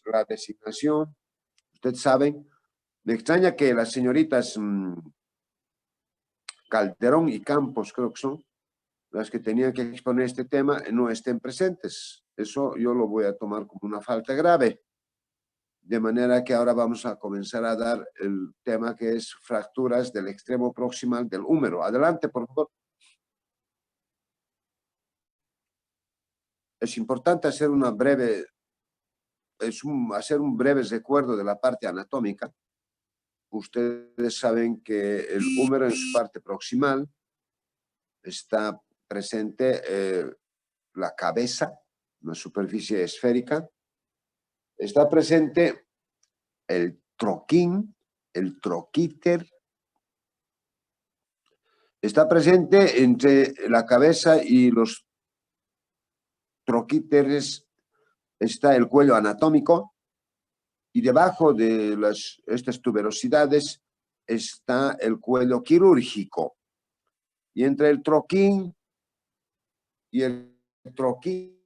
la designación. Ustedes saben, me extraña que las señoritas Calderón y Campos, creo que son las que tenían que exponer este tema, no estén presentes. Eso yo lo voy a tomar como una falta grave. De manera que ahora vamos a comenzar a dar el tema que es fracturas del extremo proximal del húmero. Adelante, por favor. Es importante hacer una breve, hacer un breve recuerdo de la parte anatómica. Ustedes saben que el húmero en su parte proximal está presente la cabeza, una superficie esférica. Está presente el troquín, el troquíter. Está presente entre la cabeza y los troquíteres está el cuello anatómico y debajo de estas tuberosidades está el cuello quirúrgico. Y entre el troquín y el troquíter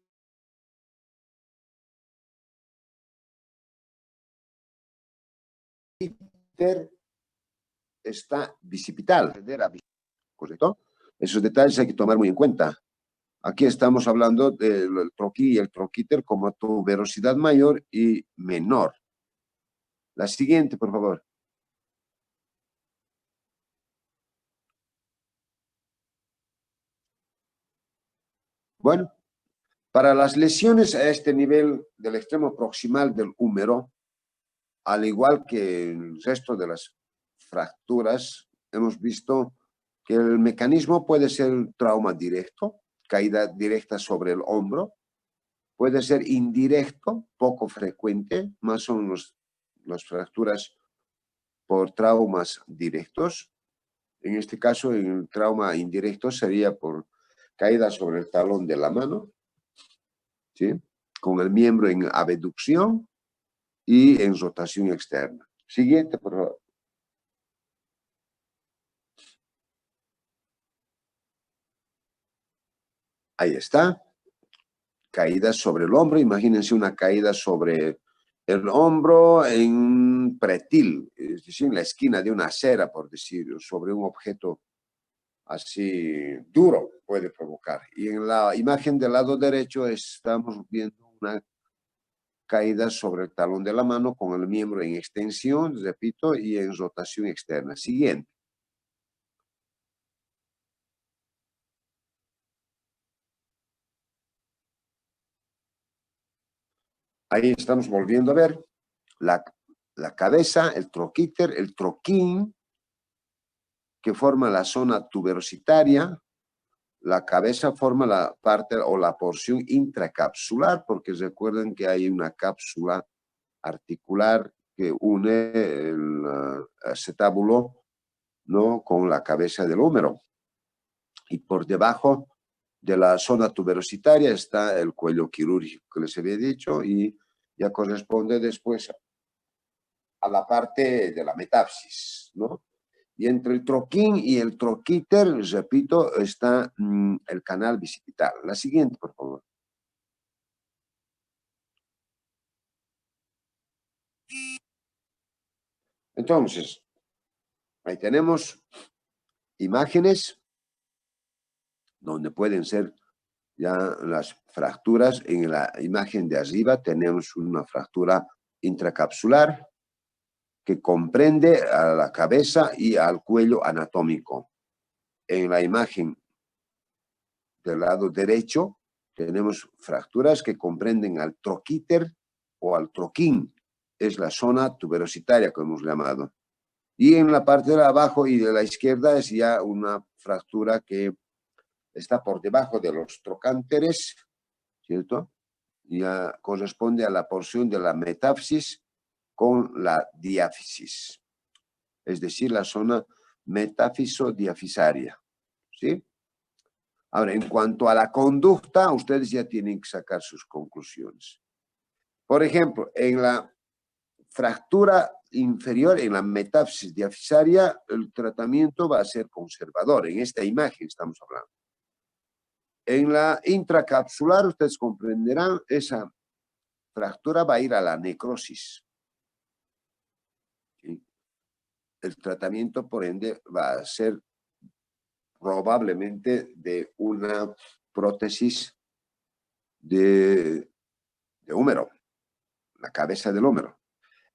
está bicipital, ¿correcto? Esos detalles hay que tomar muy en cuenta. Aquí estamos hablando del troquí y el troquíter como tuberosidad mayor y menor. La siguiente, por favor. Bueno, para las lesiones a este nivel del extremo proximal del húmero, al igual que el resto de las fracturas, hemos visto que el mecanismo puede ser trauma directo, caída directa sobre el hombro, puede ser indirecto, poco frecuente, más son las fracturas por traumas directos. En este caso, el trauma indirecto sería por caída sobre el talón de la mano, ¿sí? Con el miembro en abducción y en rotación externa. Siguiente, por favor. Ahí está. Caída sobre el hombro. Imagínense una caída sobre el hombro en un pretil, es decir, en la esquina de una acera, por decir, sobre un objeto así duro puede provocar. Y en la imagen del lado derecho estamos viendo una caída sobre el talón de la mano con el miembro en extensión, repito, y en rotación externa. Siguiente. Ahí estamos volviendo a ver la cabeza, el troquíter, el troquín, que forma la zona tuberositaria. La cabeza forma la parte o la porción intracapsular, porque recuerden que hay una cápsula articular que une el acetábulo, ¿no?, con la cabeza del húmero. Y por debajo de la zona tuberositaria está el cuello quirúrgico que les había dicho y ya corresponde después a la parte de la metáfisis, ¿no? Y entre el troquín y el troquíter, repito, está el canal bicipital. La siguiente, por favor. Entonces, ahí tenemos imágenes donde pueden ser ya las fracturas. En la imagen de arriba tenemos una fractura intracapsular que comprende a la cabeza y al cuello anatómico. En la imagen del lado derecho tenemos fracturas que comprenden al troquíter o al troquín. Es la zona tuberositaria que hemos llamado. Y en la parte de abajo y de la izquierda es ya una fractura que está por debajo de los trocánteres, ¿cierto? Ya corresponde a la porción de la metáfisis con la diáfisis, es decir, la zona metáfiso-diafisaria, ¿sí? Ahora, en cuanto a la conducta, ustedes ya tienen que sacar sus conclusiones. Por ejemplo, en la fractura inferior, en la metáfisis diafisaria, el tratamiento va a ser conservador. En esta imagen estamos hablando. En la intracapsular, ustedes comprenderán, esa fractura va a ir a la necrosis. ¿Sí? El tratamiento, por ende, va a ser probablemente de una prótesis de húmero, la cabeza del húmero.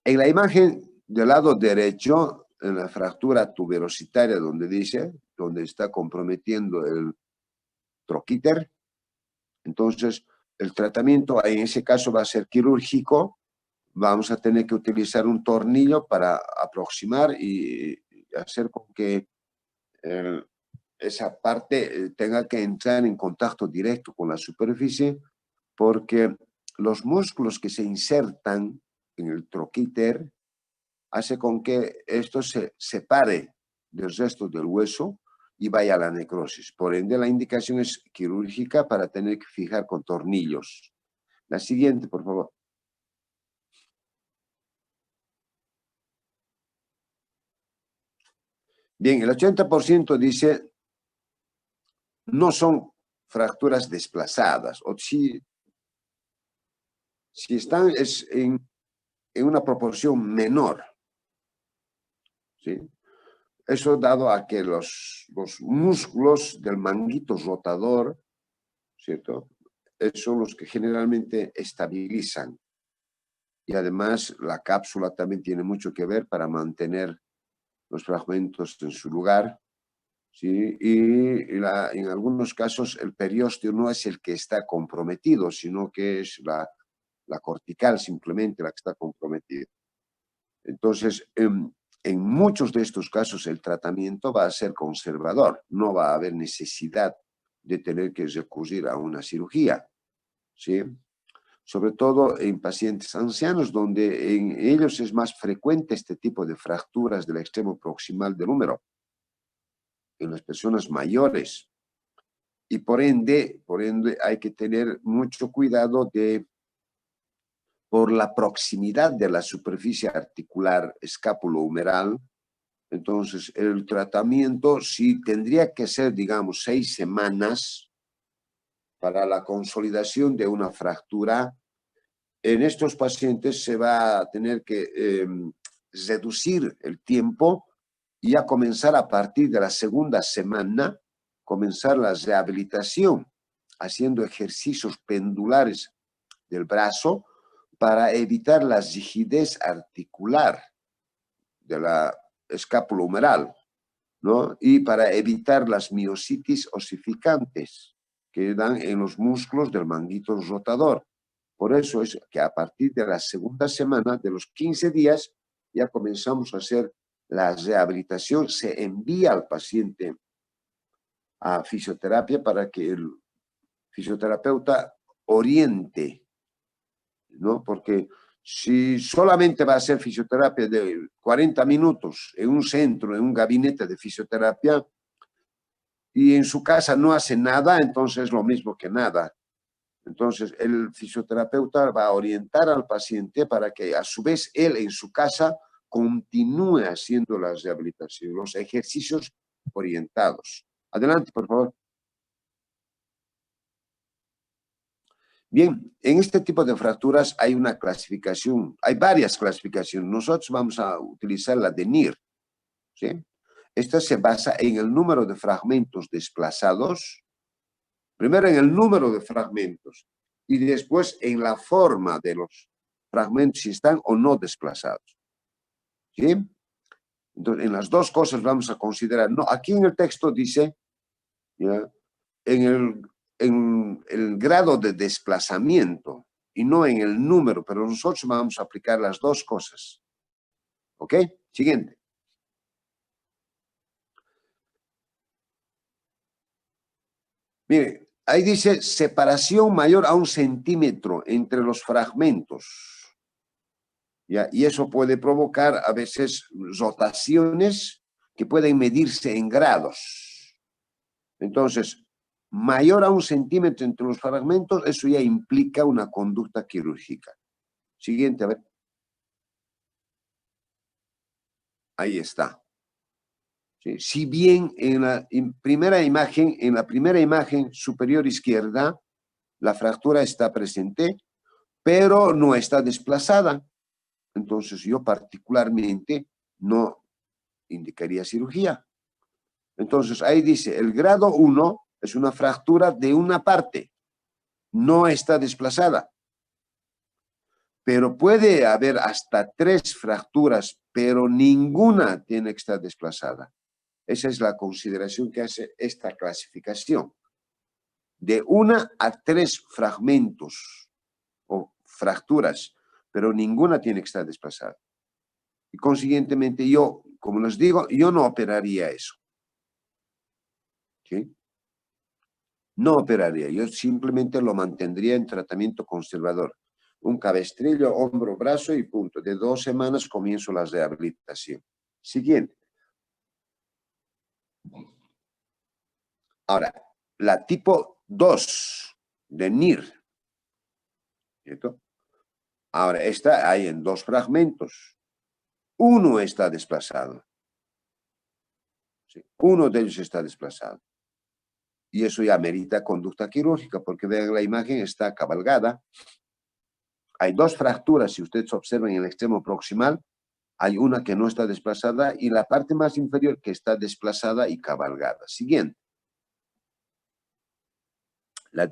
En la imagen del lado derecho, en la fractura tuberositaria, donde está comprometiendo el troquíter, entonces el tratamiento en ese caso va a ser quirúrgico. Vamos a tener que utilizar un tornillo para aproximar y hacer con que esa parte tenga que entrar en contacto directo con la superficie, porque los músculos que se insertan en el troquíter hace con que esto se separe del resto del hueso y vaya a la necrosis. Por ende, la indicación es quirúrgica para tener que fijar con tornillos. La siguiente, por favor. Bien, el 80% dice no son fracturas desplazadas, o si están es en una proporción menor. ¿Sí? Eso dado a que los músculos del manguito rotador, ¿cierto? Son los que generalmente estabilizan. Y además la cápsula también tiene mucho que ver para mantener los fragmentos en su lugar. ¿Sí? Y en algunos casos el periósteo no es el que está comprometido, sino que es la cortical simplemente la que está comprometida. Entonces, en muchos de estos casos el tratamiento va a ser conservador, no va a haber necesidad de tener que recurrir a una cirugía, ¿sí? Sobre todo en pacientes ancianos, donde en ellos es más frecuente este tipo de fracturas del extremo proximal del húmero, en las personas mayores. Y por ende hay que tener mucho cuidado por la proximidad de la superficie articular escápulo-humeral. Entonces, el tratamiento sí tendría que ser, digamos, 6 semanas para la consolidación de una fractura. En estos pacientes se va a tener que reducir el tiempo y a comenzar a partir de la segunda semana, comenzar la rehabilitación, haciendo ejercicios pendulares del brazo para evitar la rigidez articular de la escápula humeral, ¿no? Y para evitar las miositis osificantes que dan en los músculos del manguito rotador. Por eso es que a partir de la segunda semana, de los 15 días, ya comenzamos a hacer la rehabilitación. Se envía al paciente a fisioterapia para que el fisioterapeuta oriente, ¿no? Porque si solamente va a hacer fisioterapia de 40 minutos en un centro, en un gabinete de fisioterapia, y en su casa no hace nada, entonces es lo mismo que nada. Entonces, el fisioterapeuta va a orientar al paciente para que a su vez él en su casa continúe haciendo la rehabilitación, los ejercicios orientados. Adelante, por favor. Bien, en este tipo de fracturas hay una clasificación, hay varias clasificaciones. Nosotros vamos a utilizar la de NIR, ¿sí? Esta se basa en el número de fragmentos desplazados, primero en el número de fragmentos y después en la forma de los fragmentos, si están o no desplazados. ¿Sí? Entonces, en las dos cosas vamos a considerar. No, aquí en el texto dice, ¿ya?, en el grado de desplazamiento y no en el número, pero nosotros vamos a aplicar las dos cosas. ¿Ok? Siguiente. Mire, ahí dice separación mayor a 1 centímetro entre los fragmentos. ¿Ya? Y eso puede provocar a veces rotaciones que pueden medirse en grados. Entonces, mayor a 1 centímetro entre los fragmentos, eso ya implica una conducta quirúrgica. Siguiente, a ver. Ahí está. ¿Sí? Si bien en la primera imagen superior izquierda, la fractura está presente, pero no está desplazada. Entonces yo particularmente no indicaría cirugía. Entonces ahí dice, el grado 1 es una fractura de una parte, no está desplazada. Pero puede haber hasta 3 fracturas, pero ninguna tiene que estar desplazada. Esa es la consideración que hace esta clasificación. De 1 a 3 fragmentos o fracturas, pero ninguna tiene que estar desplazada. Y consiguientemente yo, como les digo, yo no operaría eso. ¿Sí? No operaría, yo simplemente lo mantendría en tratamiento conservador. Un cabestrillo, hombro, brazo y punto. De 2 semanas comienzo la rehabilitación. Siguiente. Ahora, la tipo 2 de NIR, ¿cierto? Ahora, esta hay en 2 fragmentos. Uno está desplazado. ¿Sí? Uno de ellos está desplazado. Y eso ya merita conducta quirúrgica, porque vean la imagen, está cabalgada. Hay 2 fracturas, si ustedes observan en el extremo proximal, hay una que no está desplazada y la parte más inferior que está desplazada y cabalgada. Siguiente. La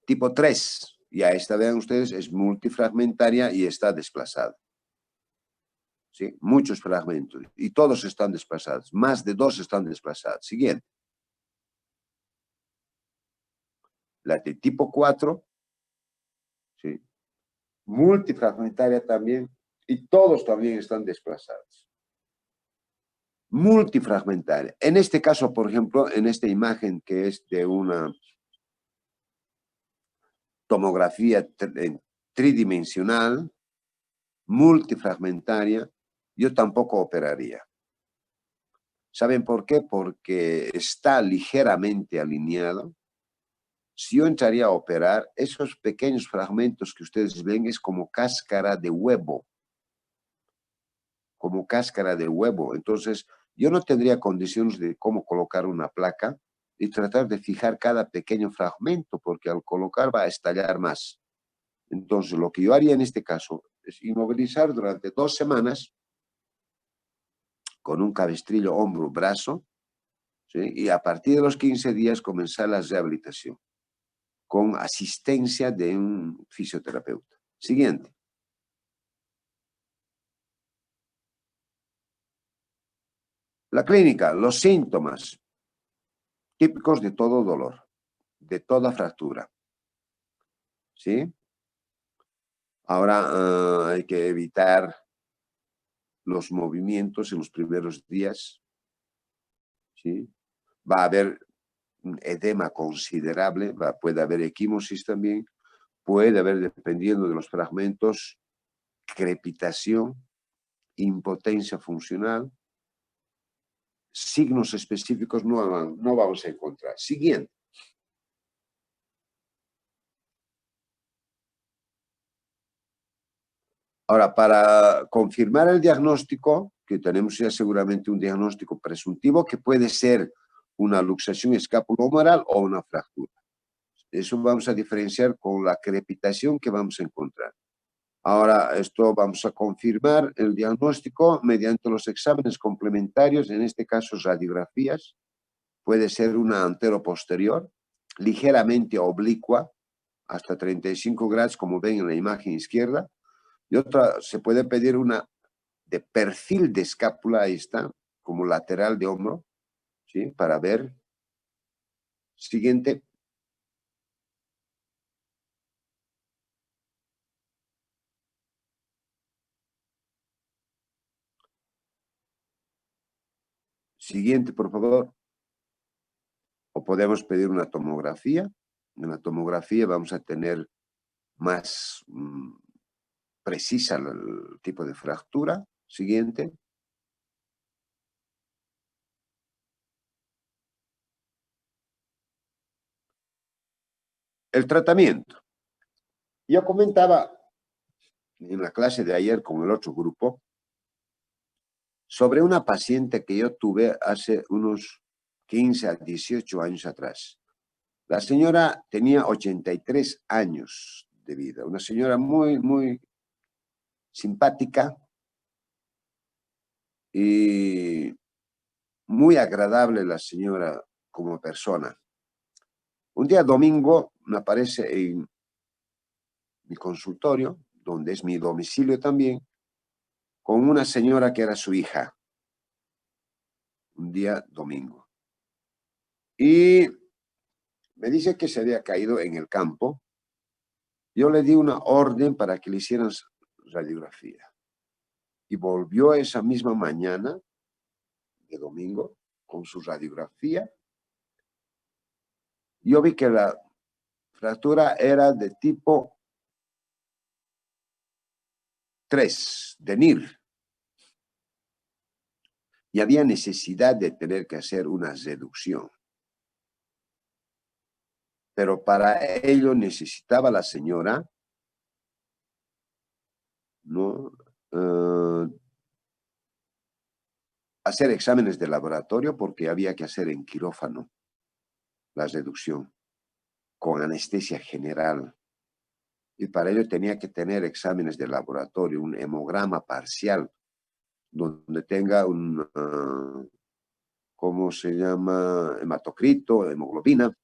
tipo 3, ya esta, vean ustedes, es multifragmentaria y está desplazada. ¿Sí? Muchos fragmentos y todos están desplazados. Más de 2 están desplazados. Siguiente. La de tipo 4, ¿sí? Multifragmentaria también y todos también están desplazados. Multifragmentaria. En este caso, por ejemplo, en esta imagen que es de una tomografía tridimensional, multifragmentaria, yo tampoco operaría. ¿Saben por qué? Porque está ligeramente alineado. Si yo entraría a operar, esos pequeños fragmentos que ustedes ven es como cáscara de huevo. Como cáscara de huevo. Entonces, yo no tendría condiciones de cómo colocar una placa y tratar de fijar cada pequeño fragmento, porque al colocar va a estallar más. Entonces, lo que yo haría en este caso es inmovilizar durante 2 semanas con un cabestrillo, hombro, brazo, ¿sí? Y a partir de los 15 días comenzar la rehabilitación con asistencia de un fisioterapeuta. Siguiente. La clínica, los síntomas típicos de todo dolor, de toda fractura. ¿Sí? Ahora hay que evitar los movimientos en los primeros días. ¿Sí? Va a haber un edema considerable, puede haber equimosis también, puede haber, dependiendo de los fragmentos, crepitación, impotencia funcional. Signos específicos no vamos a encontrar. Siguiente. Ahora, para confirmar el diagnóstico, que tenemos ya seguramente un diagnóstico presuntivo, que puede ser una luxación escapulohumeral o una fractura. Eso vamos a diferenciar con la crepitación que vamos a encontrar. Ahora, esto vamos a confirmar el diagnóstico mediante los exámenes complementarios, en este caso radiografías. Puede ser una antero-posterior, ligeramente oblicua, hasta 35 grados, como ven en la imagen izquierda. Y otra, se puede pedir una de perfil de escápula, ahí está, como lateral de hombro, ¿sí? Para ver. Siguiente. Siguiente, por favor. O podemos pedir una tomografía. En la tomografía vamos a tener más precisa el tipo de fractura. Siguiente. El tratamiento. Yo comentaba en la clase de ayer con el otro grupo sobre una paciente que yo tuve hace unos 15 a 18 años atrás. La señora tenía 83 años de vida. Una señora muy, muy simpática y muy agradable la señora como persona. Un día domingo me aparece en mi consultorio, donde es mi domicilio también, con una señora que era su hija. Un día domingo. Y me dice que se había caído en el campo. Yo le di una orden para que le hicieran radiografía. Y volvió esa misma mañana de domingo con su radiografía. Yo vi que la fractura era de tipo 3, de NIR. Y había necesidad de tener que hacer una reducción. Pero para ello necesitaba la señora, ¿no? Hacer exámenes de laboratorio porque había que hacer en quirófano la reducción con anestesia general. Y para ello tenía que tener exámenes de laboratorio, un hemograma parcial, donde tenga un, ¿cómo se llama? Hematocrito, hemoglobina,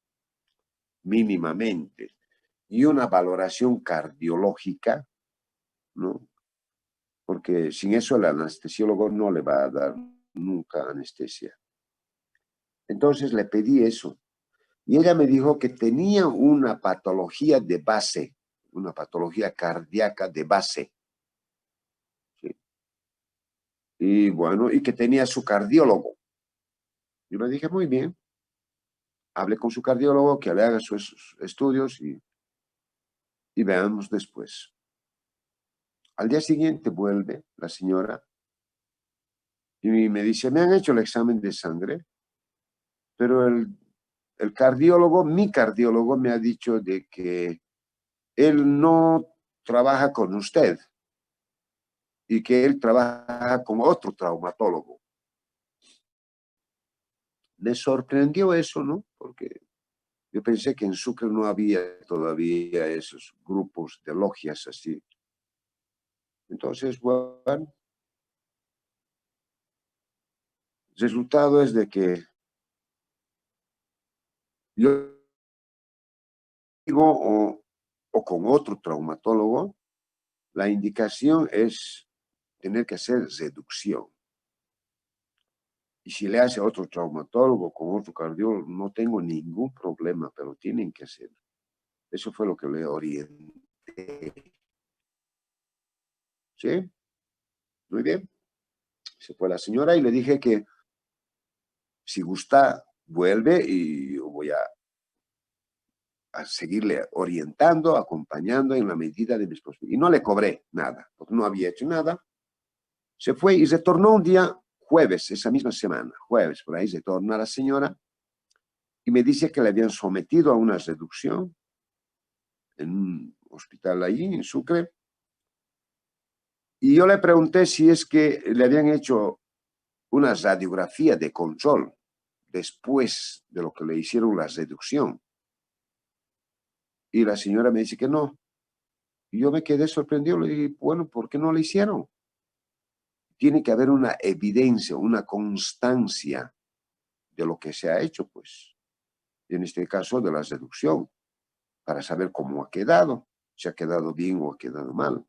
mínimamente. Y una valoración cardiológica, ¿no? Porque sin eso el anestesiólogo no le va a dar nunca anestesia. Entonces le pedí eso. Y ella me dijo que tenía una patología de base, una patología cardíaca de base. ¿Sí? Y bueno, y que tenía su cardiólogo. Yo le dije, muy bien. Hablé con su cardiólogo, que le haga sus estudios y veamos después. Al día siguiente vuelve la señora y me dice, me han hecho el examen de sangre, pero el cardiólogo, mi cardiólogo me ha dicho de que él no trabaja con usted y que él trabaja con otro traumatólogo. Me sorprendió eso, ¿no? Porque yo pensé que en Sucre no había todavía esos grupos de logias así. Entonces, bueno, el resultado es de que yo digo o con otro traumatólogo, la indicación es tener que hacer reducción. Y si le hace otro traumatólogo con otro cardiólogo, no tengo ningún problema, pero tienen que hacer. Eso fue lo que le orienté. ¿Sí? Muy bien. Se fue la señora y le dije que si gusta, vuelve y yo voy a seguirle orientando, acompañando en la medida de mis posibilidades. Y no le cobré nada, porque no había hecho nada. Se fue y retornó un día jueves, esa misma semana, jueves, por ahí retorna la señora y me dice que le habían sometido a una reducción en un hospital allí, en Sucre. Y yo le pregunté si es que le habían hecho una radiografía de control después de lo que le hicieron la reducción. Y la señora me dice que no. Y yo me quedé sorprendido. Le dije, bueno, ¿por qué no le hicieron? Tiene que haber una evidencia, una constancia de lo que se ha hecho, pues. En este caso, de la reducción, para saber cómo ha quedado, si ha quedado bien o ha quedado mal.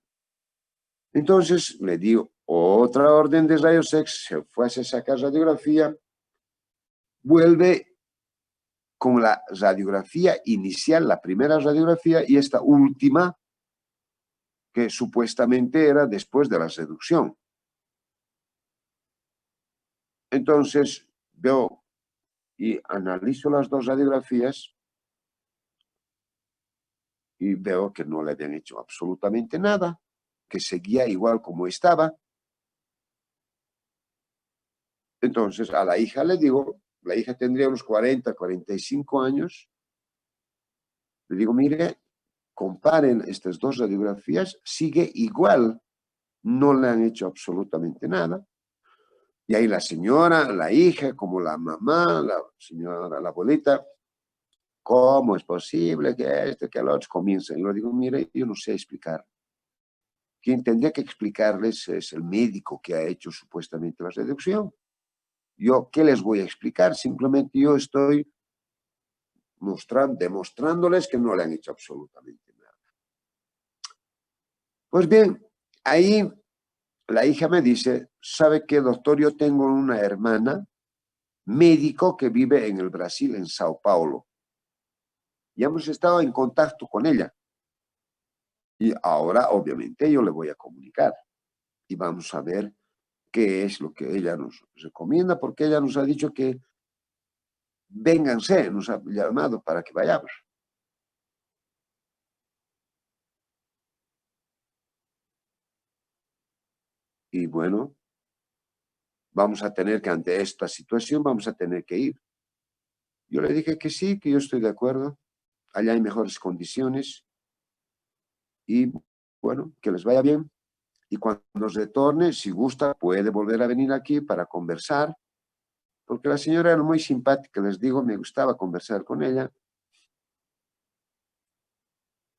Entonces, le di otra orden de rayos X, se fue a sacar radiografía, vuelve con la radiografía inicial, la primera radiografía, y esta última, que supuestamente era después de la reducción. Entonces, veo y analizo las dos radiografías y veo que no le habían hecho absolutamente nada, que seguía igual como estaba. Entonces, a la hija le digo, la hija tendría unos 40, 45 años, le digo, mire, comparen estas dos radiografías, sigue igual, no le han hecho absolutamente nada. Y ahí la señora, la hija, como la mamá, la señora, la abuelita, ¿cómo es posible que esto, que el otro comiencen? Yo digo, mire, yo no sé explicar. Quien tendría que explicarles es el médico que ha hecho supuestamente la reducción. Yo, ¿qué les voy a explicar? Simplemente yo estoy demostrándoles que no le han hecho absolutamente nada. Pues bien, ahí la hija me dice, ¿sabe qué, doctor? Yo tengo una hermana médico que vive en el Brasil, en Sao Paulo. Y hemos estado en contacto con ella. Y ahora, obviamente, yo le voy a comunicar. Y vamos a ver qué es lo que ella nos recomienda, porque ella nos ha dicho que vénganse, nos ha llamado para que vayamos. Y bueno, vamos a tener que, ante esta situación, vamos a tener que ir. Yo le dije que sí, que yo estoy de acuerdo. Allá hay mejores condiciones. Y bueno, que les vaya bien. Y cuando retorne, si gusta, puede volver a venir aquí para conversar. Porque la señora era muy simpática, les digo, me gustaba conversar con ella.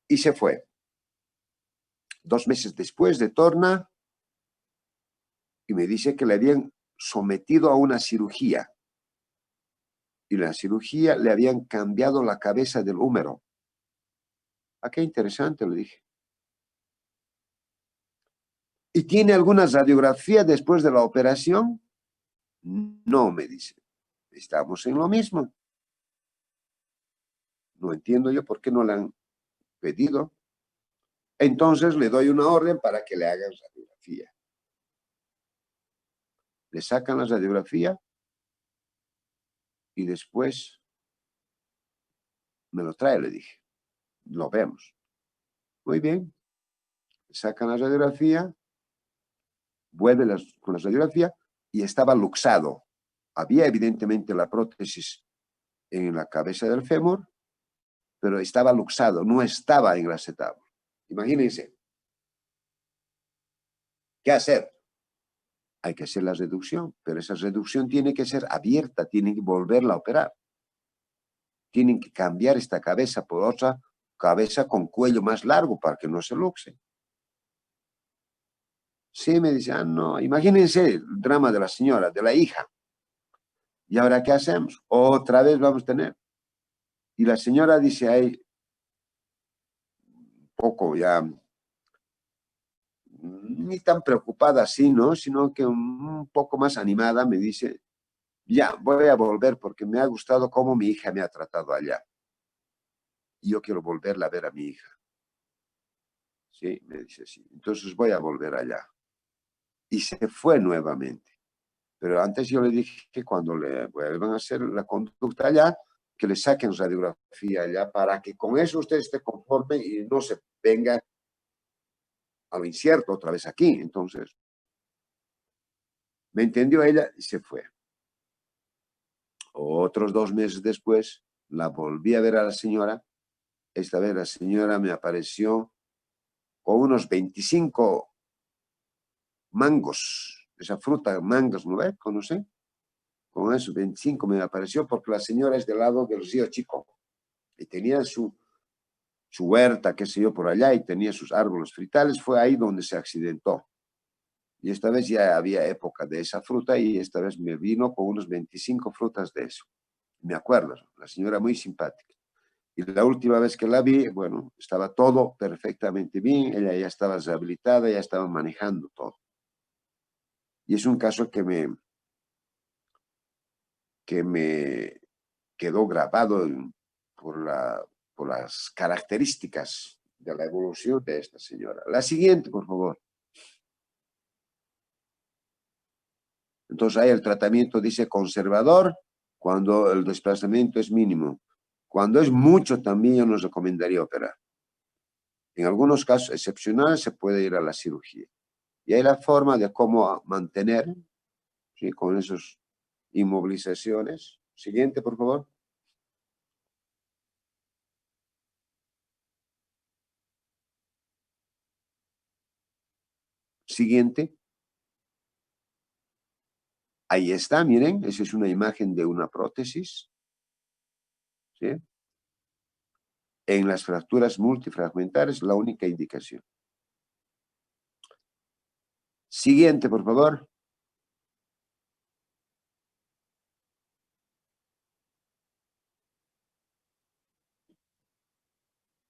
Y se fue. 2 meses después retorna y me dice que le habían sometido a una cirugía. Y la cirugía le habían cambiado la cabeza del húmero. Ah, qué interesante, le dije. ¿Y tiene alguna radiografía después de la operación? No, me dice. Estamos en lo mismo. No entiendo yo por qué no la han pedido. Entonces le doy una orden para que le hagan radiografía. Le sacan la radiografía y después me lo trae, le dije. Lo vemos. Muy bien. Le sacan la radiografía, vuelve con la radiografía y estaba luxado. Había evidentemente la prótesis en la cabeza del fémur, pero estaba luxado, no estaba en el acetábulo. Imagínense. ¿Qué hacer? Hay que hacer la reducción, pero esa reducción tiene que ser abierta, tienen que volverla a operar. Tienen que cambiar esta cabeza por otra cabeza con cuello más largo para que no se luxe. Sí, me dice, no, imagínense el drama de la señora, de la hija. ¿Y ahora qué hacemos? Otra vez vamos a tener. Y la señora dice ahí, poco ya, ni tan preocupada así, ¿no? Sino que un poco más animada me dice, ya, voy a volver porque me ha gustado cómo mi hija me ha tratado allá. Y yo quiero volverla a ver a mi hija. Sí, me dice sí. Entonces voy a volver allá. Y se fue nuevamente. Pero antes yo le dije que cuando le vuelvan a hacer la conducta allá, que le saquen radiografía allá para que con eso usted esté conforme y no se venga a lo incierto otra vez aquí. Entonces, me entendió ella y se fue. Otros 2 meses después, la volví a ver a la señora. Esta vez la señora me apareció con unos 25 mangos, esa fruta, mangos, ¿no ve? ¿Conoce? Con esos 25 me apareció porque la señora es del lado del río Chico y tenía su huerta, qué sé yo, por allá y tenía sus árboles fritales. Fue ahí donde se accidentó. Y esta vez ya había época de esa fruta y esta vez me vino con unos 25 frutas de eso. Me acuerdo, la señora muy simpática. Y la última vez que la vi, bueno, estaba todo perfectamente bien, ella ya estaba rehabilitada, ya estaba manejando todo. Y es un caso que me quedó grabado por las características de la evolución de esta señora. La siguiente, por favor. Entonces ahí el tratamiento dice conservador cuando el desplazamiento es mínimo. Cuando es mucho también yo nos recomendaría operar. En algunos casos excepcionales se puede ir a la cirugía. Y hay la forma de cómo mantener, ¿sí? Con esas inmovilizaciones. Siguiente, por favor. Siguiente. Ahí está, miren, esa es una imagen de una prótesis. ¿Sí? en las fracturas multifragmentares la única indicación. Siguiente, por favor.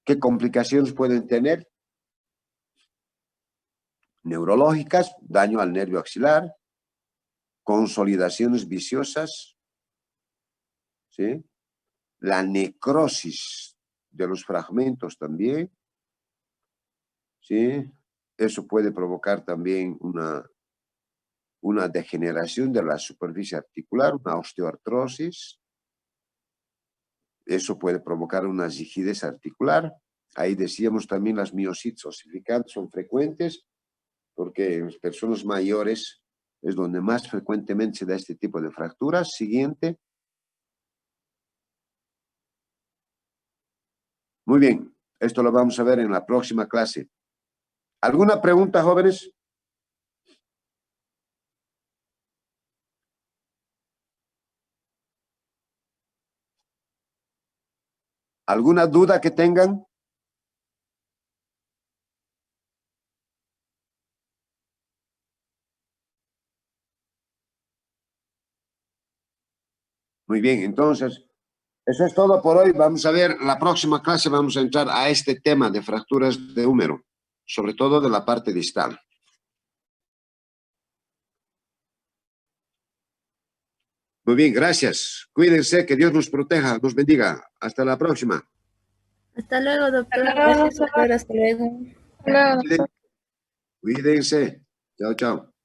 ¿Qué complicaciones pueden tener? Neurológicas, daño al nervio axilar, consolidaciones viciosas, ¿sí? La necrosis de los fragmentos también, ¿sí? Eso puede provocar también una degeneración de la superficie articular, una osteoartrosis. Eso puede provocar una rigidez articular. Ahí decíamos también las miositis osificantes son frecuentes, porque en las personas mayores es donde más frecuentemente se da este tipo de fracturas. Siguiente. Muy bien, esto lo vamos a ver en la próxima clase. ¿Alguna pregunta, jóvenes? ¿Alguna duda que tengan? Muy bien, entonces, eso es todo por hoy. Vamos a ver, la próxima clase vamos a entrar a este tema de fracturas de húmero, sobre todo de la parte distal. Muy bien, gracias. Cuídense, que Dios nos proteja, nos bendiga. Hasta la próxima. Hasta luego, doctor. Hasta luego, Gracias, doctor. doctor. Hasta luego. Hasta luego, doctor. Cuídense. Chao, chao.